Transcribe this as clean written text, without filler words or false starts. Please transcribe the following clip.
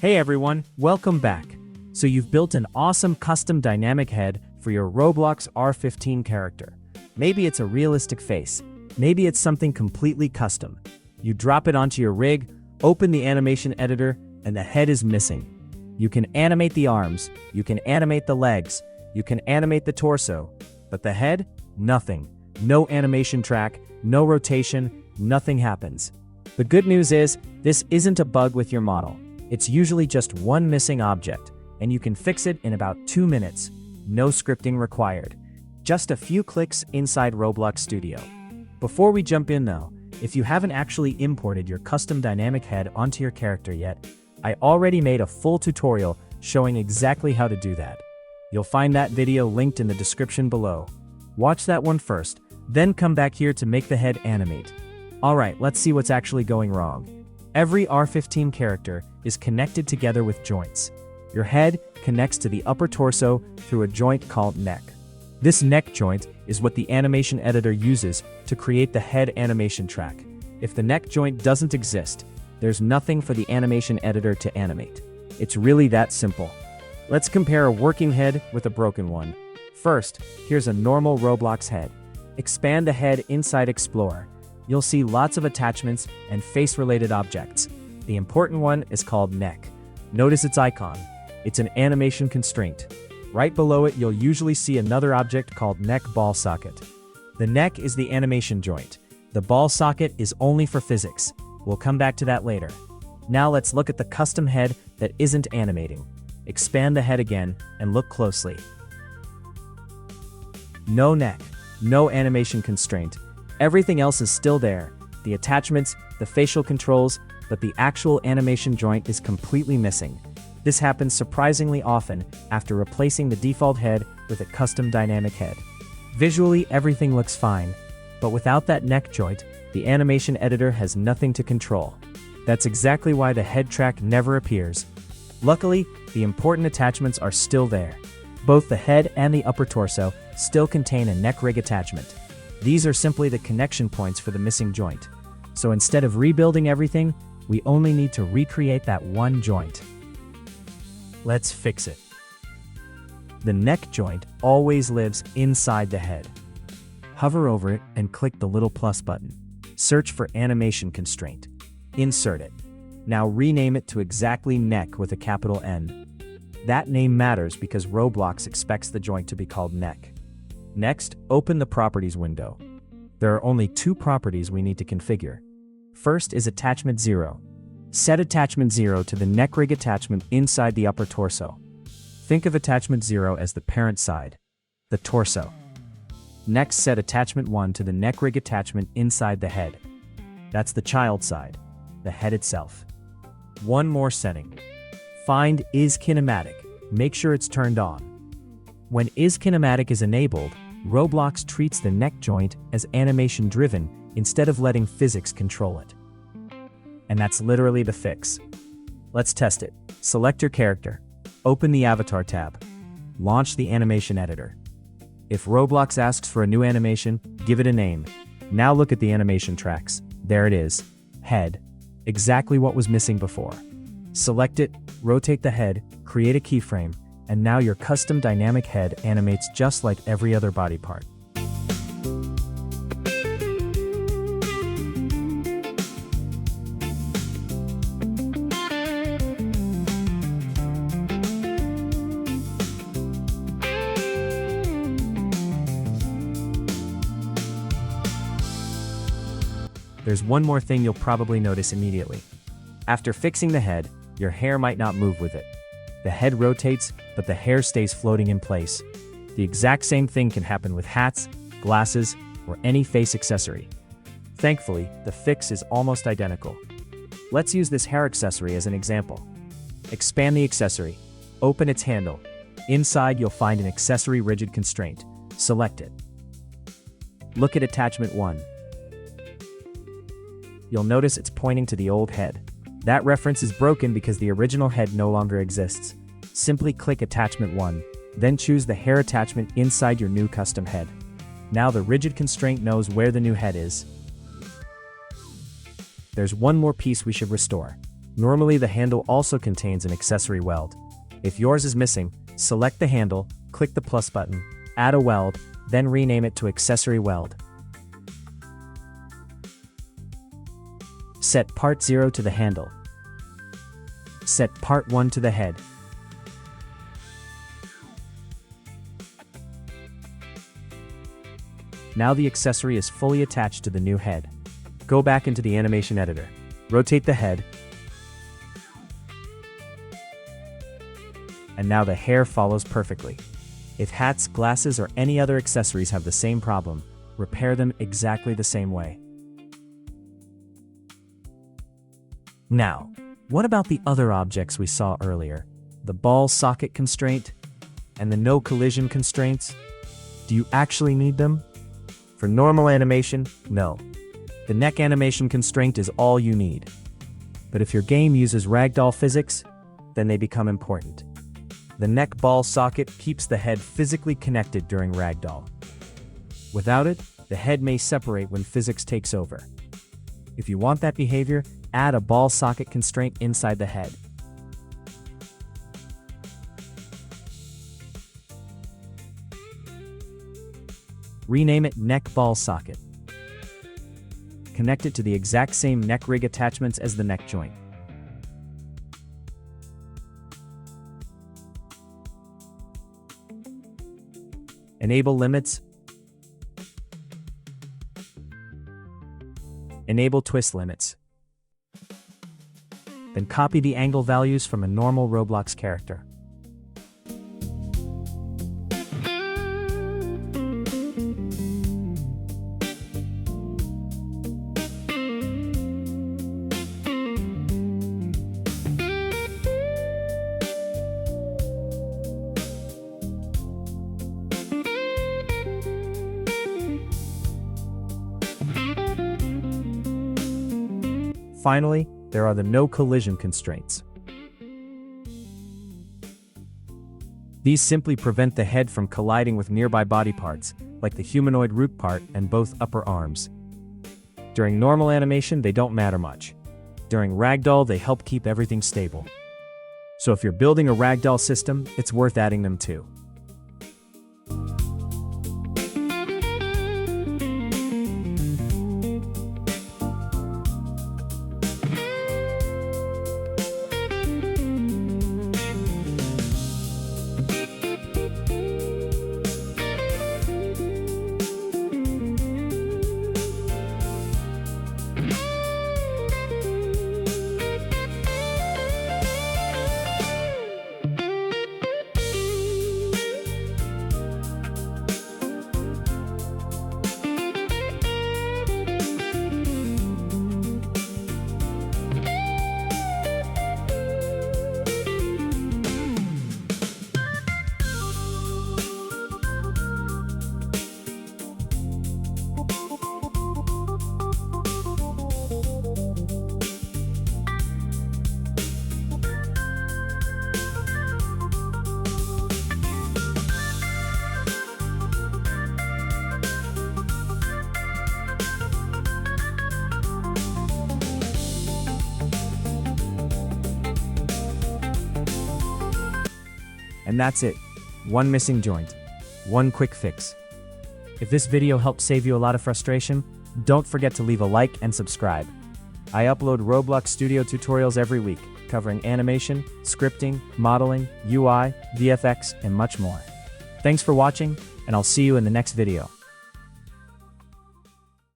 Hey everyone, welcome back. So you've built an awesome custom dynamic head for your Roblox R15 character. Maybe it's a realistic face. Maybe it's something completely custom. You drop it onto your rig, open the animation editor, and the head is missing. You can animate the arms, you can animate the legs, you can animate the torso, but the head? Nothing. No animation track, no rotation, nothing happens. The good news is, this isn't a bug with your model. It's usually just one missing object, and you can fix it in about 2 minutes. No scripting required. Just a few clicks inside Roblox Studio. Before we jump in though, if you haven't actually imported your custom dynamic head onto your character yet, I already made a full tutorial showing exactly how to do that. You'll find that video linked in the description below. Watch that one first, then come back here to make the head animate. Alright, let's see what's actually going wrong. Every R15 character is connected together with joints. Your head connects to the upper torso through a joint called neck. This neck joint is what the animation editor uses to create the head animation track. If the neck joint doesn't exist, there's nothing for the animation editor to animate. It's really that simple. Let's compare a working head with a broken one. First, here's a normal Roblox head. Expand the head inside Explorer. You'll see lots of attachments and face-related objects. The important one is called Neck. Notice its icon. It's an animation constraint. Right below it, you'll usually see another object called Neck BallSocket. The neck is the animation joint. The BallSocket is only for physics. We'll come back to that later. Now let's look at the custom head that isn't animating. Expand the head again and look closely. No neck, no animation constraint. Everything else is still there, the attachments, the facial controls, but the actual animation joint is completely missing. This happens surprisingly often after replacing the default head with a custom dynamic head. Visually, everything looks fine, but without that neck joint, the animation editor has nothing to control. That's exactly why the head track never appears. Luckily, the important attachments are still there. Both the head and the upper torso still contain a neck rig attachment. These are simply the connection points for the missing joint. So instead of rebuilding everything, we only need to recreate that one joint. Let's fix it. The neck joint always lives inside the head. Hover over it and click the little plus button. Search for animation constraint. Insert it. Now rename it to exactly neck with a capital N. That name matters because Roblox expects the joint to be called neck. Next, open the Properties window. There are only 2 properties we need to configure. First is Attachment0. Set Attachment0 to the neck rig attachment inside the upper torso. Think of Attachment0 as the parent side, the torso. Next, set Attachment1 to the neck rig attachment inside the head. That's the child side, the head itself. One more setting. Find IsKinematic. Make sure it's turned on. When IsKinematic is enabled, Roblox treats the neck joint as animation-driven instead of letting physics control it. And that's literally the fix. Let's test it. Select your character. Open the Avatar tab. Launch the animation editor. If Roblox asks for a new animation, give it a name. Now look at the animation tracks. There it is. Head. Exactly what was missing before. Select it, rotate the head, create a keyframe, and now your custom dynamic head animates just like every other body part. There's one more thing you'll probably notice immediately. After fixing the head, your hair might not move with it. The head rotates, but the hair stays floating in place. The exact same thing can happen with hats, glasses, or any face accessory. Thankfully, the fix is almost identical. Let's use this hair accessory as an example. Expand the accessory. Open its handle. Inside, you'll find an accessory rigid constraint. Select it. Look at Attachment 1. You'll notice it's pointing to the old head. That reference is broken because the original head no longer exists. Simply click Attachment 1, then choose the hair attachment inside your new custom head. Now the rigid constraint knows where the new head is. There's one more piece we should restore. Normally the handle also contains an accessory weld. If yours is missing, select the handle, click the plus button, add a weld, then rename it to accessory weld. Set part 0 to the handle. Set part 1 to the head. Now the accessory is fully attached to the new head. Go back into the animation editor. Rotate the head. And now the hair follows perfectly. If hats, glasses, or any other accessories have the same problem, repair them exactly the same way. Now, what about the other objects we saw earlier? The BallSocketConstraint and the NoCollisionConstraints? Do you actually need them? For normal animation, no. The Neck AnimationConstraint is all you need. But if your game uses ragdoll physics, then they become important. The neck ball socket keeps the head physically connected during ragdoll. Without it, the head may separate when physics takes over. If you want that behavior, add a BallSocketConstraint inside the head. Rename it Neck Ball Socket. Connect it to the exact same neck rig attachments as the neck joint. Enable limits. Enable twist limits. Then copy the angle values from a normal Roblox character. Finally, there are the no-collision constraints. These simply prevent the head from colliding with nearby body parts, like the humanoid root part and both upper arms. During normal animation, they don't matter much. During ragdoll, they help keep everything stable. So if you're building a ragdoll system, it's worth adding them too. And that's it. One missing joint. One quick fix. If this video helped save you a lot of frustration, don't forget to leave a like and subscribe. I upload Roblox Studio tutorials every week, covering animation, scripting, modeling, UI, VFX, and much more. Thanks for watching, and I'll see you in the next video.